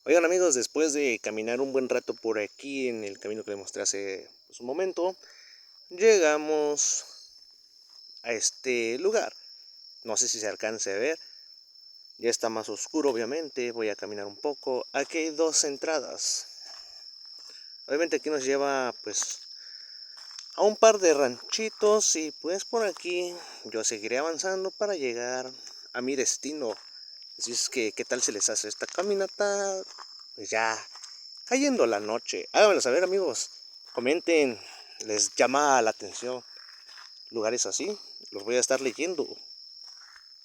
Oigan amigos, después de caminar un buen rato por aquí en el camino que les mostré hace pues, un momento, llegamos a este lugar. No sé si se alcance a ver, ya está más oscuro obviamente, voy a caminar un poco. Aquí hay dos entradas. Obviamente aquí nos lleva pues a un par de ranchitos y pues por aquí yo seguiré avanzando para llegar a mi destino. Así es que, ¿qué tal se les hace esta caminata? Pues ya cayendo la noche. Háganmelo saber amigos, comenten, les llama la atención lugares así, los voy a estar leyendo.